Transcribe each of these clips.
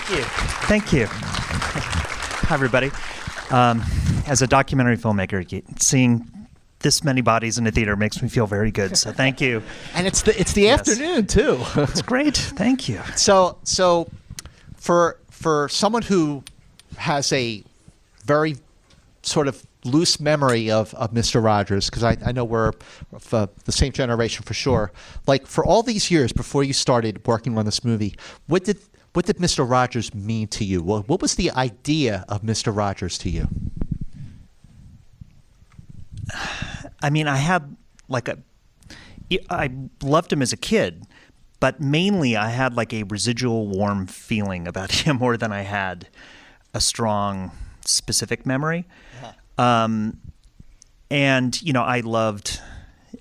Thank you. Thank you. Hi, everybody. As a documentary filmmaker, seeing this many bodies in a theater makes me feel very good. So thank you. And it's the yes. afternoon too. It's great. Thank you. So for someone who has a very sort of loose memory of Mr. Rogers, because I know we're of, the same generation for sure. Like, for all these years before you started working on this movie, what did Mr. Rogers mean to you? What was the idea of Mr. Rogers to you? I mean, I loved him as a kid, but mainly I had like a residual warm feeling about him more than I had a strong specific memory. And, you know, I loved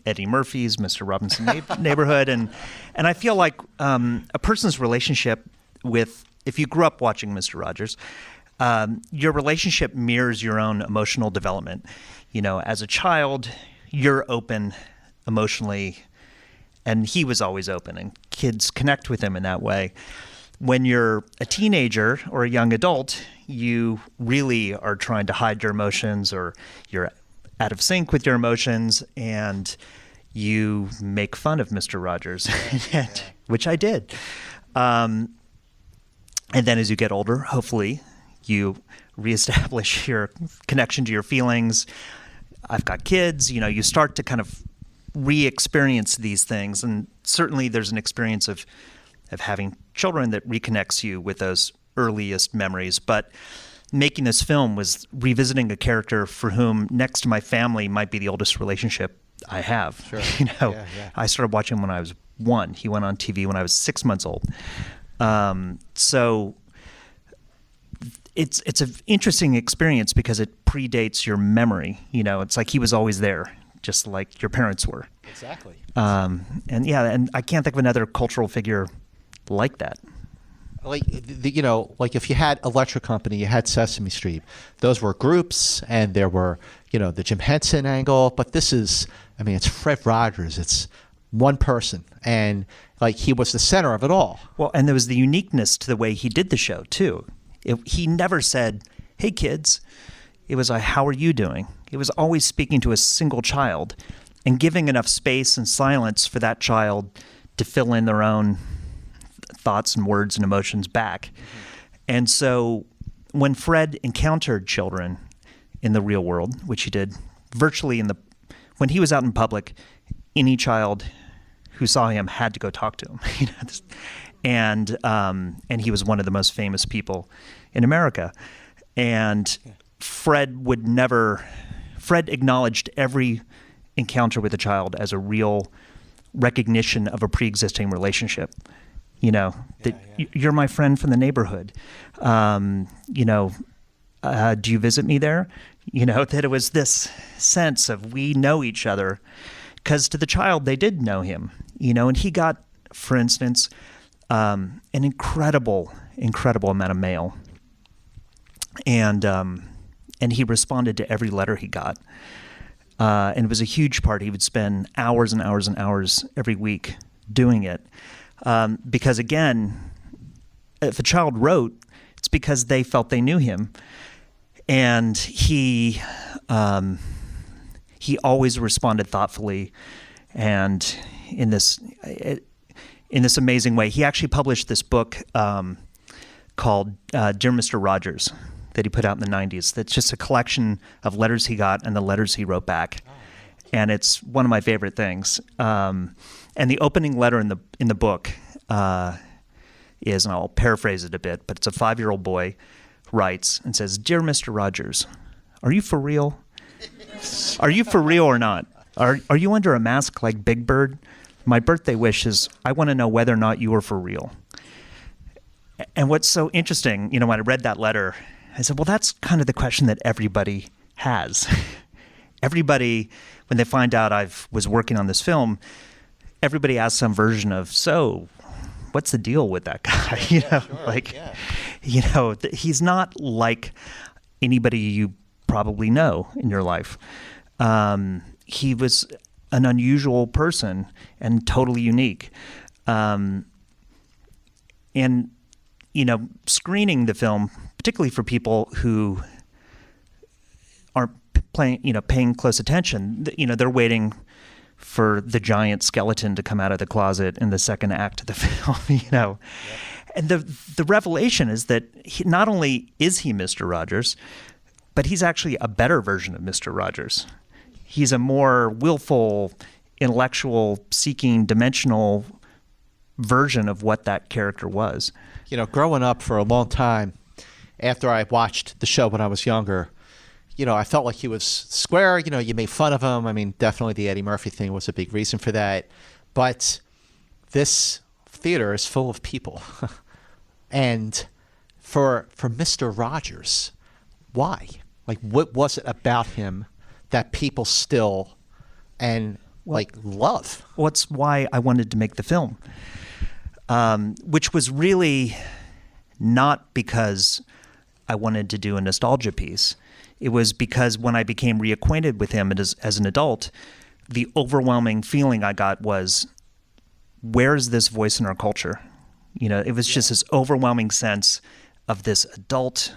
Eddie Murphy's Mr. Robinson Neighborhood. And I feel like a person's relationship with, if you grew up watching Mr. Rogers, your relationship mirrors your own emotional development. You know, as a child, you're open emotionally, and he was always open, and kids connect with him in that way. When you're a teenager or a young adult, you really are trying to hide your emotions, or you're out of sync with your emotions, and you make fun of Mr. Rogers, which I did. And then as you get older, hopefully, you reestablish your connection to your feelings. I've got kids, you know, you start to kind of re-experience these things. And certainly there's an experience of having children that reconnects you with those earliest memories. But making this film was revisiting a character for whom, next to my family, might be the oldest relationship I have. Sure. You know, yeah. I started watching when I was 1. He went on TV when I was 6 months old. So it's an interesting experience because it predates your memory. You know, it's like he was always there, just like your parents were. Exactly. And I can't think of another cultural figure like that. Like, you know, like if you had Electric Company, you had Sesame Street. Those were groups, and there were, you know, the Jim Henson angle. But this is, I mean, it's Fred Rogers. It's one person, and like he was the center of it all. Well, and there was the uniqueness to the way he did the show too. He never said, "Hey kids," it was like, "How are you doing?" It was always speaking to a single child and giving enough space and silence for that child to fill in their own thoughts and words and emotions back. Mm-hmm. And so when Fred encountered children in the real world, which he did virtually when he was out in public, any child who saw him had to go talk to him. You know, and he was one of the most famous people in America. And Fred acknowledged every encounter with a child as a real recognition of a pre-existing relationship. You know, you're my friend from the neighborhood. You know, do you visit me there? You know, that it was this sense of we know each other, because to the child, they did know him, you know, and he got, for instance, an incredible amount of mail. And he responded to every letter he got. And it was a huge part. He would spend hours and hours and hours every week doing it. Because again, if a child wrote, it's because they felt they knew him. And he always responded thoughtfully and in this amazing way. He actually published this book called Dear Mr. Rogers that he put out in the 90s. That's just a collection of letters he got and the letters he wrote back. And it's one of my favorite things. And the opening letter in the book is, and I'll paraphrase it a bit, but it's a 5-year-old boy writes and says, "Dear Mr. Rogers, are you for real? Are you for real or not? Are you under a mask like Big Bird? My birthday wish is I want to know whether or not you are for real." And what's so interesting, you know, when I read that letter, I said, well, that's kind of the question that everybody has. Everybody, when they find out I was working on this film, everybody asks some version of, so what's the deal with that guy? You know, sure, you know, he's not like anybody you probably know in your life. He was an unusual person and totally unique. And, screening the film, particularly for people who aren't paying close attention, they're waiting for the giant skeleton to come out of the closet in the second act of the film, Yep. And the revelation is that not only is he Mr. Rogers, but he's actually a better version of Mr. Rogers. He's a more willful, intellectual, seeking, dimensional version of what that character was. Growing up for a long time, after I watched the show when I was younger, I felt like he was square. You made fun of him. I mean, definitely the Eddie Murphy thing was a big reason for that. But this theater is full of people. And for Mr. Rogers, why? Like, what was it about him that people still love? Well, it's why I wanted to make the film, which was really not because I wanted to do a nostalgia piece. It was because when I became reacquainted with him as an adult, the overwhelming feeling I got was, where is this voice in our culture? It was just this overwhelming sense of this adult,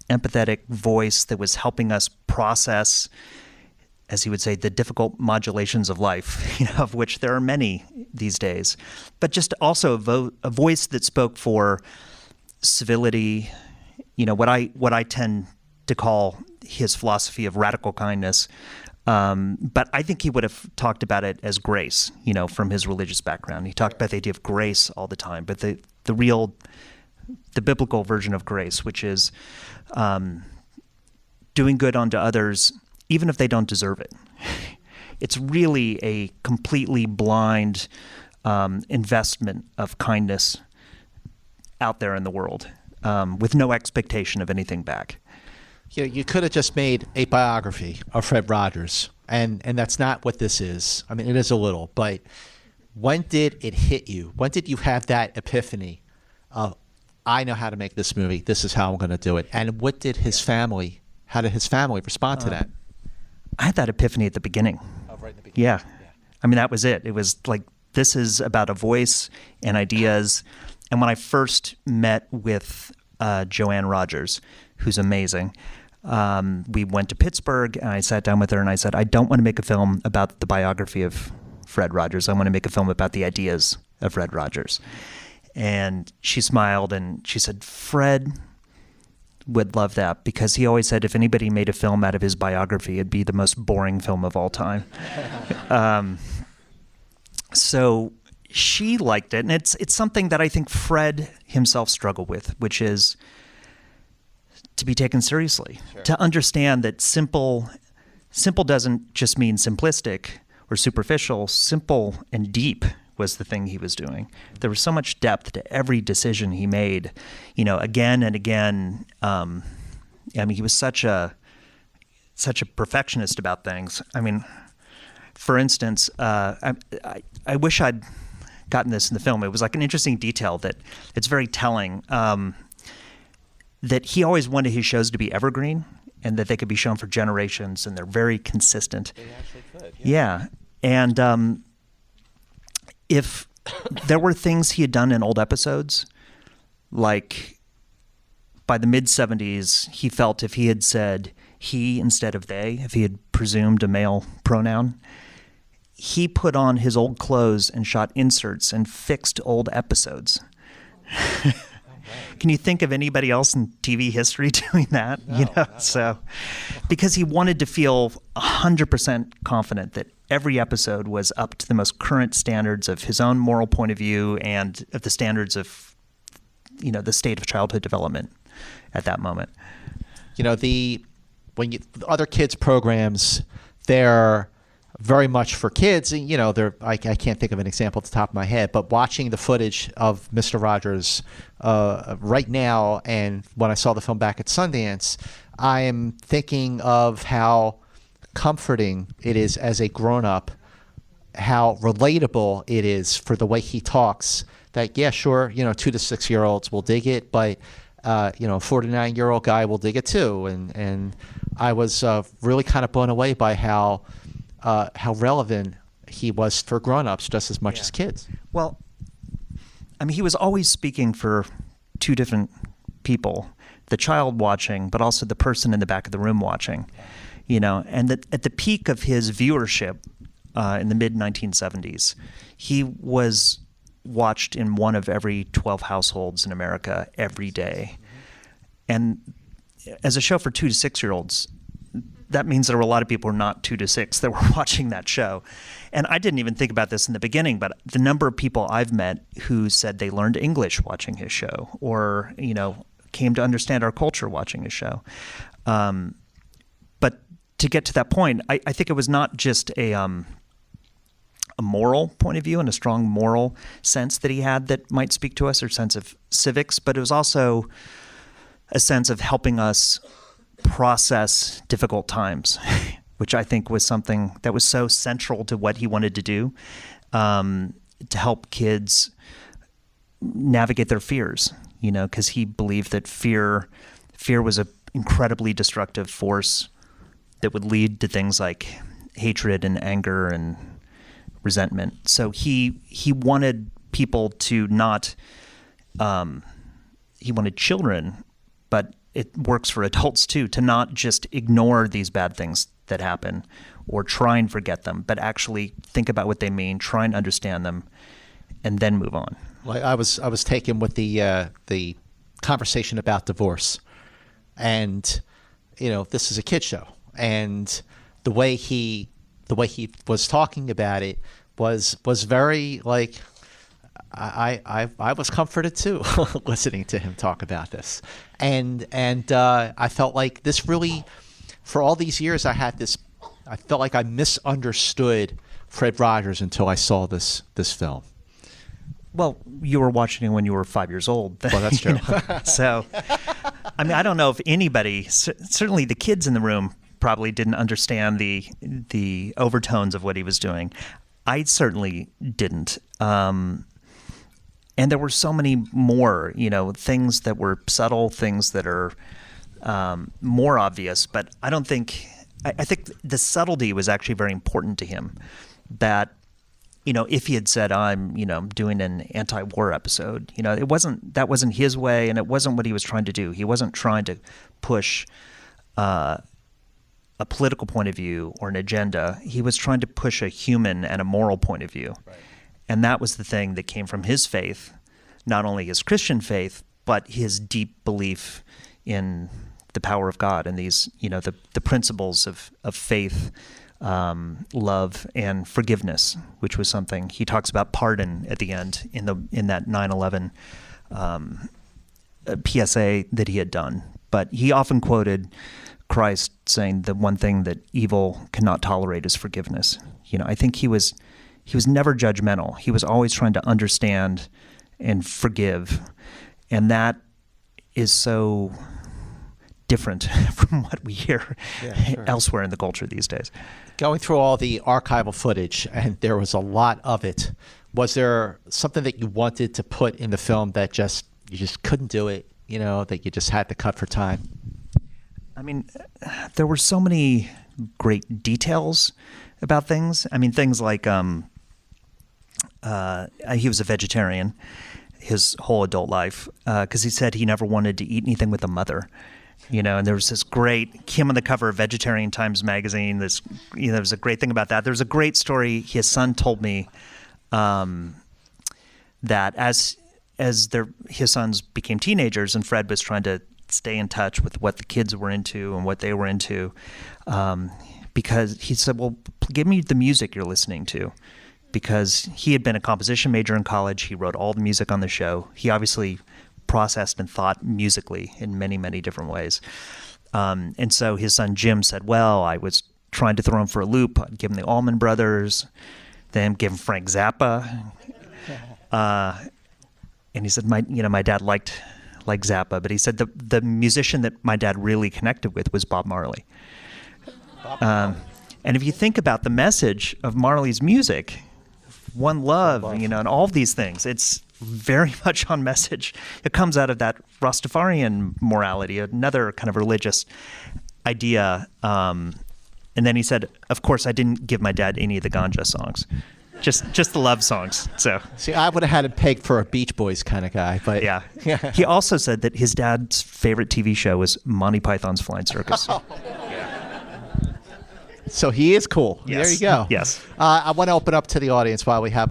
empathetic voice that was helping us process, as he would say, the difficult modulations of life, of which there are many these days, but just also a voice that spoke for civility, what I tend to call his philosophy of radical kindness. But I think he would have talked about it as grace, from his religious background. He talked about the idea of grace all the time, but the biblical version of grace, which is doing good unto others, even if they don't deserve it. It's really a completely blind investment of kindness out there in the world, with no expectation of anything back. You could have just made a biography of Fred Rogers, and that's not what this is. I mean, it is a little, but when did it hit you? When did you have that epiphany of, I know how to make this movie, this is how I'm going to do it? And how did his family respond to that? I had that epiphany at the beginning. Oh, right in the beginning. Yeah. I mean, that was it. It was like, this is about a voice and ideas. And when I first met with Joanne Rogers, who's amazing, we went to Pittsburgh, and I sat down with her and I said, I don't want to make a film about the biography of Fred Rogers. I want to make a film about the ideas of Fred Rogers. And she smiled and she said, Fred would love that, because he always said if anybody made a film out of his biography, it'd be the most boring film of all time. So she liked it, and it's something that I think Fred himself struggled with, which is to be taken seriously. Sure. To understand that simple doesn't just mean simplistic or superficial. Simple and deep was the thing he was doing. There was so much depth to every decision he made, again and again. I mean, he was such a perfectionist about things. I mean, for instance, I wish I'd gotten this in the film. It was like an interesting detail that it's very telling, that he always wanted his shows to be evergreen and that they could be shown for generations, and they're very consistent. They actually could. Yeah. And if there were things he had done in old episodes, like by the mid-'70s, he felt if he had said he instead of they, if he had presumed a male pronoun, he put on his old clothes and shot inserts and fixed old episodes. Can you think of anybody else in TV history doing that? No. So because he wanted to feel 100% confident that every episode was up to the most current standards of his own moral point of view and of the standards of, the state of childhood development at that moment. The other kids programs, they're very much for kids. I can't think of an example at the top of my head, but watching the footage of Mr. Rogers right now, and when I saw the film back at Sundance, I am thinking of how comforting it is as a grown-up, how relatable it is for the way he talks. That, yeah, sure, 2 to 6 year olds will dig it, but a 49-year-old guy will dig it too. And I was really kind of blown away by how relevant he was for grown-ups just as much as kids. Well, I mean, he was always speaking for two different people, the child watching, but also the person in the back of the room watching, and that at the peak of his viewership in the mid-1970s, he was watched in one of every 12 households in America every day. And as a show for 2 to 6-year-olds, that means there were a lot of people who are not 2 to 6 that were watching that show. And I didn't even think about this in the beginning, but the number of people I've met who said they learned English watching his show, or, came to understand our culture watching his show. But to get to that point, I think it was not just a moral point of view and a strong moral sense that he had that might speak to us, or sense of civics, but it was also a sense of helping us process difficult times, which I think was something that was so central to what he wanted to do, to help kids navigate their fears, because he believed that fear was an incredibly destructive force that would lead to things like hatred and anger and resentment. So he wanted people to not, he wanted children, but it works for adults too, to not just ignore these bad things that happen or try and forget them, but actually think about what they mean, try and understand them, and then move on. Like I was taken with the conversation about divorce, and this is a kid show, and the way he was talking about it was very like I was comforted too listening to him talk about this, and I felt like this really, for all these years I felt like I misunderstood Fred Rogers until I saw this film. Well, you were watching it when you were 5 years old. Well, that's true. So, I mean, I don't know if anybody, certainly the kids in the room, probably didn't understand the overtones of what he was doing. I certainly didn't. And there were so many more, things that were subtle, things that are more obvious. But I don't think, I think the subtlety was actually very important to him. That, if he had said, I'm, doing an anti-war episode, that wasn't his way, and it wasn't what he was trying to do. He wasn't trying to push a political point of view or an agenda. He was trying to push a human and a moral point of view. Right. And that was the thing that came from his faith, not only his Christian faith, but his deep belief in the power of God and these, the principles of faith, love, and forgiveness, which was something he talks about pardon at the end in that 9/11 PSA that he had done. But he often quoted Christ saying the one thing that evil cannot tolerate is forgiveness. I think he was never judgmental. He was always trying to understand and forgive. And that is so different from what we hear elsewhere in the culture these days. Going through all the archival footage, and there was a lot of it, was there something that you wanted to put in the film that you just couldn't do it, that you just had to cut for time? I mean, there were so many great details about things. I mean, things like he was a vegetarian his whole adult life because he said he never wanted to eat anything with a mother. And there was this great, him on the cover of Vegetarian Times magazine. There was a great thing about that. There was a great story his son told me that as his sons became teenagers and Fred was trying to stay in touch with what the kids were into and what they were into, because he said, well, give me the music you're listening to. Because he had been a composition major in college. He wrote all the music on the show. He obviously processed and thought musically in many, many different ways. And so his son Jim said, well, I was trying to throw him for a loop. I'd give him the Allman Brothers, then give him Frank Zappa. And he said, my dad liked Zappa, but he said the musician that my dad really connected with was Bob Marley. And if you think about the message of Marley's music, One Love, and all of these things, it's very much on message. It comes out of that Rastafarian morality, another kind of religious idea. And then he said, of course, I didn't give my dad any of the ganja songs. just the love songs. So See, I would have had him pegged for a Beach Boys kind of guy, but yeah. He also said that his dad's favorite TV show was Monty Python's Flying Circus. So he is cool. Yes. There you go. Yes. I want to open up to the audience while we have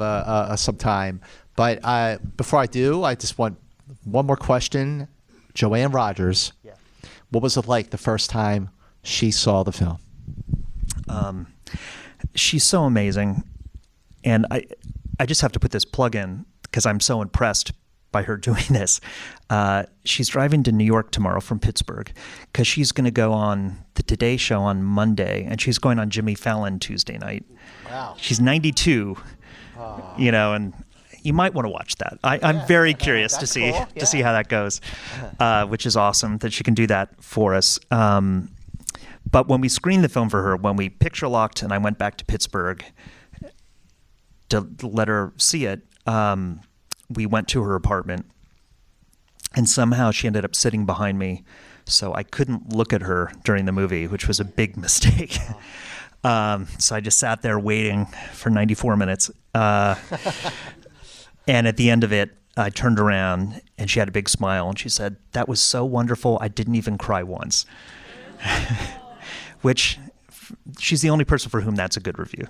some time. But before I do, I just want one more question. Joanne Rogers, what was it like the first time she saw the film? She's so amazing. And I just have to put this plug in because I'm so impressed by her doing this. She's driving to New York tomorrow from Pittsburgh because she's going to go on the Today Show on Monday, and she's going on Jimmy Fallon Tuesday night. Wow. She's 92, and you might want to watch that. I'm very curious to see cool. to see how that goes, which is awesome that she can do that for us. But when we screened the film for her, when we picture locked and I went back to Pittsburgh to let her see it, we went to her apartment, and somehow she ended up sitting behind me, so I couldn't look at her during the movie, which was a big mistake. So I just sat there waiting for 94 minutes. And at the end of it, I turned around, and she had a big smile, and she said, "That was so wonderful, I didn't even cry once." Which, she's the only person for whom that's a good review.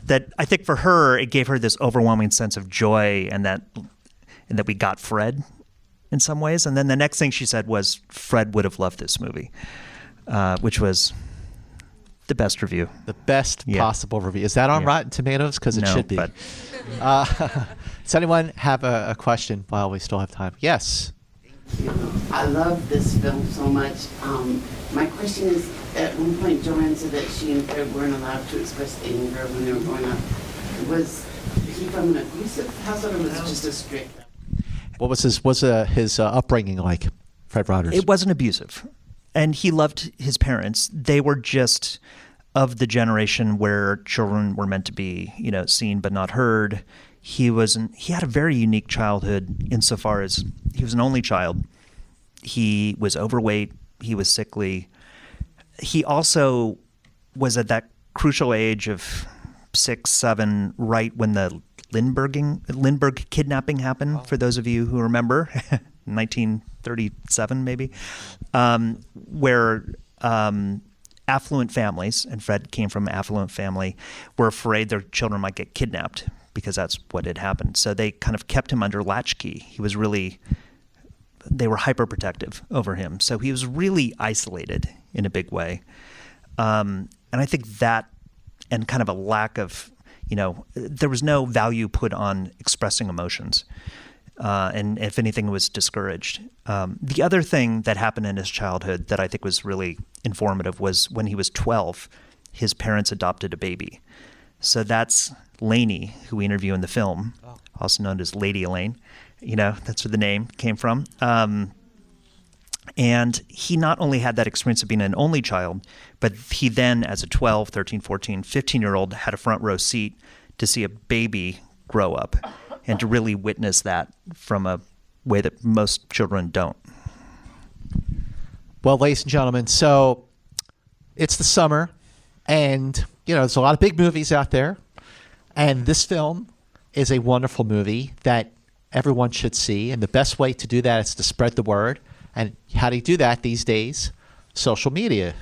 That I think for her, it gave her this overwhelming sense of joy, and that we got Fred in some ways. And then the next thing she said was, Fred would have loved this movie, which was the best review. The best possible review. Is that on Rotten Tomatoes? Because it should be. But does anyone have a question while we still have time? Yes. I love this film so much. My question is, at one point Joanne said that she and Fred weren't allowed to express anger when they were growing up. Was he from an abusive household, or was it just a strict? What was his upbringing like, Fred Rogers? it wasn't abusive. And he loved his parents. They were just of the generation where children were meant to be, seen but not heard. He had a very unique childhood insofar as he was an only child. He was overweight. He was sickly. He also was at that crucial age of 6, 7, right when the Lindbergh kidnapping happened, for those of you who remember, 1937 maybe, where affluent families, and Fred came from an affluent family, were afraid their children might get kidnapped because that's what had happened. So they kind of kept him under latchkey. They were hyperprotective over him. So he was really isolated in a big way. And I think that, and kind of a lack of, there was no value put on expressing emotions. And if anything, was discouraged. The other thing that happened in his childhood that I think was really informative was when he was 12, his parents adopted a baby. So that's Lainey, who we interview in the film, also known as Lady Elaine. That's where the name came from. And he not only had that experience of being an only child, but he then, as a 12, 13, 14, 15-year-old, had a front row seat to see a baby grow up and to really witness that from a way that most children don't. Well, ladies and gentlemen, so it's the summer, and there's a lot of big movies out there, and this film is a wonderful movie that everyone should see, and the best way to do that is to spread the word. And how do you do that these days? Social media.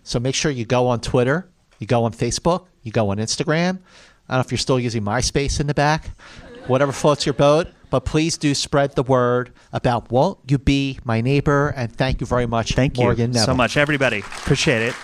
So make sure you go on Twitter, you go on Facebook, you go on Instagram. I don't know if you're still using MySpace in the back, whatever floats your boat. But please do spread the word about Won't You Be My Neighbor. And thank you very much, Thank you Morgan Neville. so much, everybody. Appreciate it.